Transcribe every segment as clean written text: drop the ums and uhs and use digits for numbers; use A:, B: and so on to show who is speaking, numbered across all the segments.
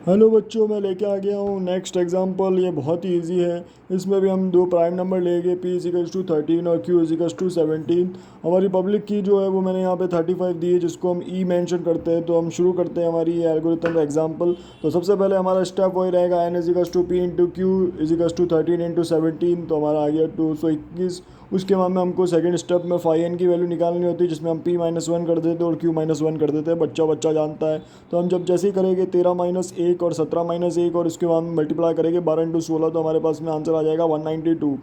A: Hello बच्चों, मैं लेके आ गया हूँ नेक्स्ट एग्जांपल। ये बहुत ही इजी है। इसमें भी हम दो प्राइम नंबर लेंगे, p इजिकल्स टू 13 और q इजिकल्स टू 17। हमारी पब्लिक की जो है वो मैंने यहाँ पे 35 दी है, जिसको हम e मेंशन करते हैं। तो हम शुरू करते हैं हमारी ये एल्गोरिथम का एग्जांपल। तो सबसे पहले हमारा स्टेप वही रहेगा, n equals to p into q equals to 13 into 17। तो हमारा आ गया 221। उसके बाद में हमको सेकंड स्टेप में फाई एन की वैल्यू निकालनी होती है, जिसमें हम p-1 कर देते और q-1 कर देते हैं। बच्चा बच्चा जानता है। तो हम जब जैसे ही करेंगे 13-1 और 17-1 और इसके बाद मल्टीप्लाई करेंगे 12 इंटू 16, तो हमारे पास में आंसर आ जाएगा 192।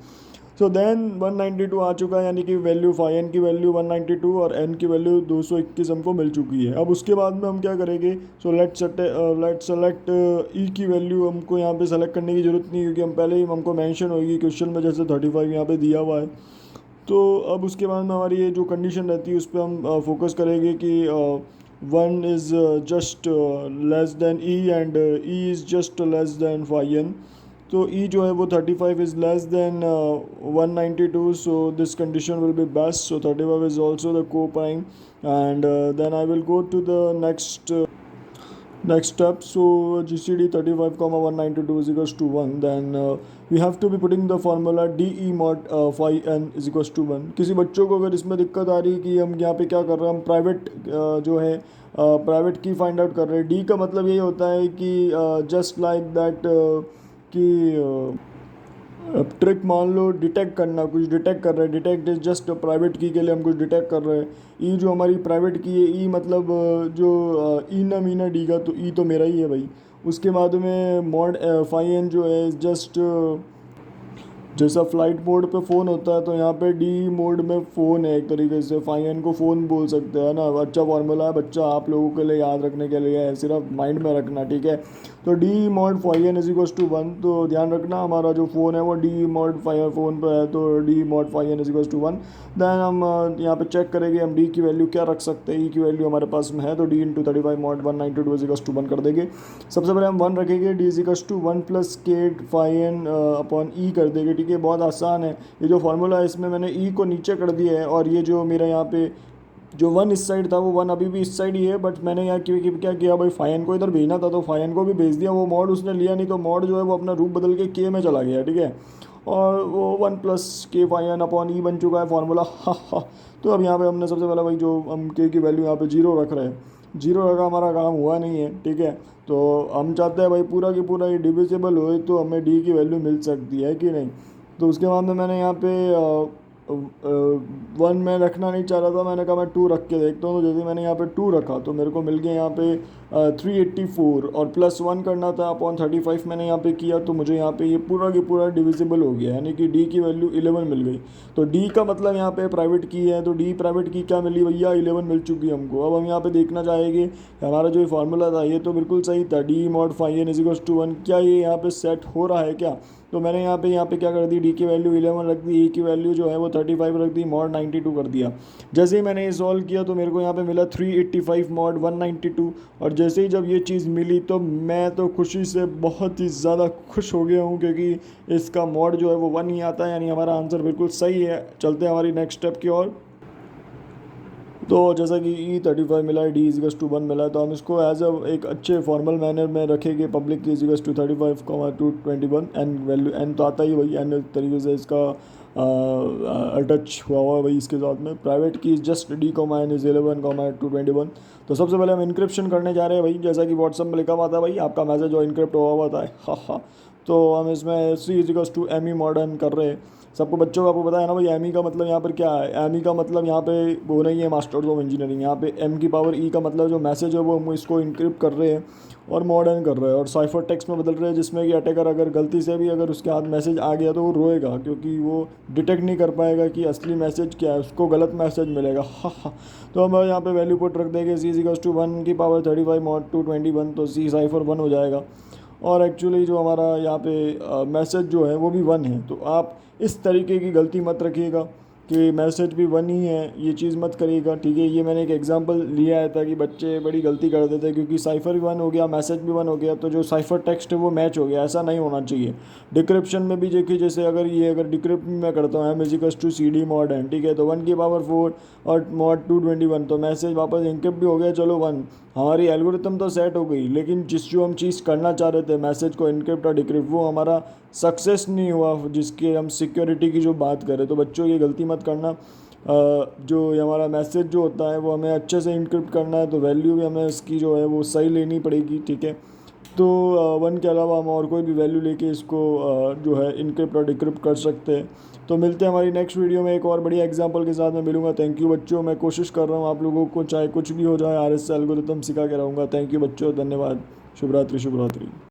A: सो देन 192 आ चुका है, यानी कि वैल्यू फाई एन की वैल्यू 192 और एन की वैल्यू 221 हमको मिल चुकी है। अब उसके बाद में हम क्या करेंगे, सो लेट सेलेक्ट ई की वैल्यू। हमको यहाँ पे सेलेक्ट करने की जरूरत नहीं, क्योंकि हम पहले ही हमको मेंशन होगी क्वेश्चन में, जैसे 35 यहाँ पे दिया हुआ है। तो अब उसके बाद में हमारी ये जो कंडीशन रहती है उस पर हम फोकस करेंगे कि 1 is just less than e and e is just less than phi n. तो ई जो है वो 35 is less than 192, so this condition will be best. So 35 is also the co prime and then I will go to the next step. So GCD 35 comma 192 is equals to 1. Then we have to be putting the formula DE mod phi n is equals to 1. किसी बच्चों को अगर इसमें दिक्कत आ रही है कि हम यहाँ पे क्या कर रहे हैं, हम प्राइवेट जो है प्राइवेट की फाइंड आउट कर रहे हैं। डी का मतलब यही होता है कि जस्ट लाइक दैट कि अब ट्रिक मान लो डिटेक्ट करना, कुछ डिटेक्ट कर रहे हैं। डिटेक्ट इज जस्ट प्राइवेट की के लिए हम कुछ डिटेक्ट कर रहे हैं। ई जो हमारी प्राइवेट की है, ई मतलब जो ई ना मीना डी का, तो ई तो मेरा ही है भाई। उसके बाद में मॉड फाई एन जो है जस्ट जैसा फ्लाइट मोड पे फ़ोन होता है, तो यहाँ पे डी मोड में फ़ोन है। एक तरीके से फाई एन को फ़ोन बोल सकते हैं ना। अच्छा फार्मूला है बच्चा, आप लोगों के लिए याद रखने के लिए है, सिर्फ माइंड में रखना, ठीक है। तो d mod phi n is equals to 1। तो ध्यान रखना हमारा जो फ़ोन है वो डी मॉड फाई फ़ोन पे है, तो d mod phi n is equals to 1। Then हम यहाँ पे चेक करेंगे हम डी की वैल्यू क्या रख सकते हैं। ई की वैल्यू हमारे पास में है, तो d into 35 mod 192 is equals to 1 कर देंगे। सबसे पहले हम 1 रखेंगे, d is equals to 1 plus k phi n upon e कर देंगे, ठीक है। बहुत आसान है ये जो फार्मूला है, इसमें मैंने ई को नीचे कर दिया है, और ये जो मेरा यहाँ पे जो 1 इस साइड था वो 1 अभी भी इस साइड ही है। बट मैंने यहाँ क्या किया भाई, फाइन को इधर भेजना था तो फाइन को भी भेज दिया। वो मॉड उसने लिया नहीं, तो मॉड जो है वो अपना रूप बदल के के में चला गया, ठीक है। और वो 1 प्लस के फाइन अपॉन ई बन चुका है फार्मूला। हा हा। तो अब यहाँ पे हमने सबसे पहले भाई जो हम के की वैल्यू यहाँ पे 0 रख रहे हैं, 0 रखा, हमारा काम हुआ नहीं है, ठीक है। तो हम चाहते हैं भाई पूरा की पूरा ये डिविजिबल हो, तो हमें डी की वैल्यू मिल सकती है कि नहीं। तो उसके बाद में मैंने यहाँ पे 1 में रखना नहीं चाह रहा था, मैंने कहा मैं 2 रख के देखता हूँ। तो जैसे मैंने यहाँ पे 2 रखा तो मेरे को मिल गया यहाँ पे 384, और प्लस 1 करना था अपॉन 35 मैंने यहाँ पे किया, तो मुझे यहाँ पे ये पूरा की पूरा डिविजिबल हो गया, यानी कि डी की वैल्यू 11 मिल गई। तो डी का मतलब यहाँ पे प्राइवेट की है, तो डी प्राइवेट की क्या मिली भैया, 11 मिल चुकी है हमको। अब हम यहाँ पे देखना चाहेंगे हमारा जो फार्मूला था ये तो बिल्कुल सही था, d mod phi n is equals to 1। क्या ये यहाँ पे सेट हो रहा है क्या। तो मैंने यहाँ पे क्या कर दी, डी की वैल्यू 11 रख दी, ई की वैल्यू जो है वो 35 रख दी, मॉड 92 कर दिया। जैसे ही मैंने ये सॉल्व किया तो मेरे को यहाँ पे मिला 385 मॉड 192। और जैसे ही जब ये चीज़ मिली तो मैं तो खुशी से बहुत ही ज़्यादा खुश हो गया हूँ, क्योंकि इसका मॉड जो है वो 1 ही आता है, यानी हमारा आंसर बिल्कुल सही है। चलते हैं हमारी नेक्स्ट स्टेप की ओर। तो जैसा कि E35 मिला है, डी इजिकल्स टू 1 मिला है, तो हम इसको एज एक अच्छे फॉर्मल मैनर में रखेंगे। पब्लिक की equals to 35 to 21, n value n तो आता ही भाई, एन तरीके से इसका अटैच हुआ हुआ है भाई इसके साथ में। प्राइवेट की just d comma n is 11 comma to 21। तो सबसे पहले हम इनक्रिप्शन करने जा रहे हैं भाई, जैसा कि व्हाट्सअप में लिखा हुआ था भाई, आपका मैसेज जो इनक्रिप्ट हुआ हुआ था। हा हा। तो हम इसमें C is equals to M E modern कर रहे हैं। सबको बच्चों को आपको पता है ना भाई, एम ई का मतलब यहाँ पर क्या है। एम ई का मतलब यहाँ पे वो नहीं है मास्टर्स ऑफ इंजीनियरिंग, यहाँ पे एम की पावर ई का मतलब जो मैसेज है वो हम इसको इनक्रिप्ट कर रहे हैं और मॉडर्न कर रहे हैं और साइफर टेक्स्ट में बदल रहे हैं, जिसमें कि अटैकर अगर गलती से भी अगर उसके हाथ मैसेज आ गया तो वो रोएगा, क्योंकि वो डिटेक्ट नहीं कर पाएगा कि असली मैसेज क्या है, उसको गलत मैसेज मिलेगा। हा हा। तो हम यहाँ पे वैल्यू पुट रख देंगे, सी इजिकल्स टू 1 की पावर 35 मॉड 221, तो सी साइफर 1 हो जाएगा। और एक्चुअली जो हमारा यहाँ पे मैसेज जो है वो भी 1 है। तो आप इस तरीके की गलती मत रखिएगा। कि मैसेज भी वन ही है, ये चीज़ मत करिएगा, ठीक है। ये मैंने एक एग्जांपल लिया है ताकि बच्चे बड़ी गलती कर देते हैं, क्योंकि साइफ़र भी वन हो गया, मैसेज भी वन हो गया, तो जो साइफ़र टेक्स्ट है वो मैच हो गया, ऐसा नहीं होना चाहिए। डिक्रिप्शन में भी देखिए, जैसे अगर डिक्रिप्ट मैं करता हूँ m equals to c d mod n, ठीक है, तो 1 की पावर 4 और मॉड 221, तो मैसेज वापस इनक्रिप्ट भी हो गया, चलो वन, हमारी एल्गोरिथम तो सेट हो गई, लेकिन जो हम चीज़ करना चाह रहे थे, मैसेज को इनक्रिप्ट और डिक्रिप्ट, वो हमारा सक्सेस नहीं हुआ, जिसके हम सिक्योरिटी की जो बात करें। तो बच्चों ये गलती मत करना। जो ये हमारा मैसेज जो होता है वो हमें अच्छे से इनक्रिप्ट करना है, तो वैल्यू भी हमें इसकी जो है वो सही लेनी पड़ेगी, ठीक है। तो वन के अलावा हम और कोई भी वैल्यू लेके इसको जो है इनक्रिप्ट और डिक्रिप्ट कर सकते हैं। तो मिलते हैं हमारी नेक्स्ट वीडियो में एक और बढ़िया एग्जांपल के साथ मैं मिलूंगा। थैंक यू बच्चों, मैं कोशिश कर रहा हूँ आप लोगों को चाहे कुछ भी हो जाए RS एल्गोरिथम सिखा के रहूँगा। थैंक यू बच्चों, धन्यवाद। शुभ रात्रि शुभ रात्रि।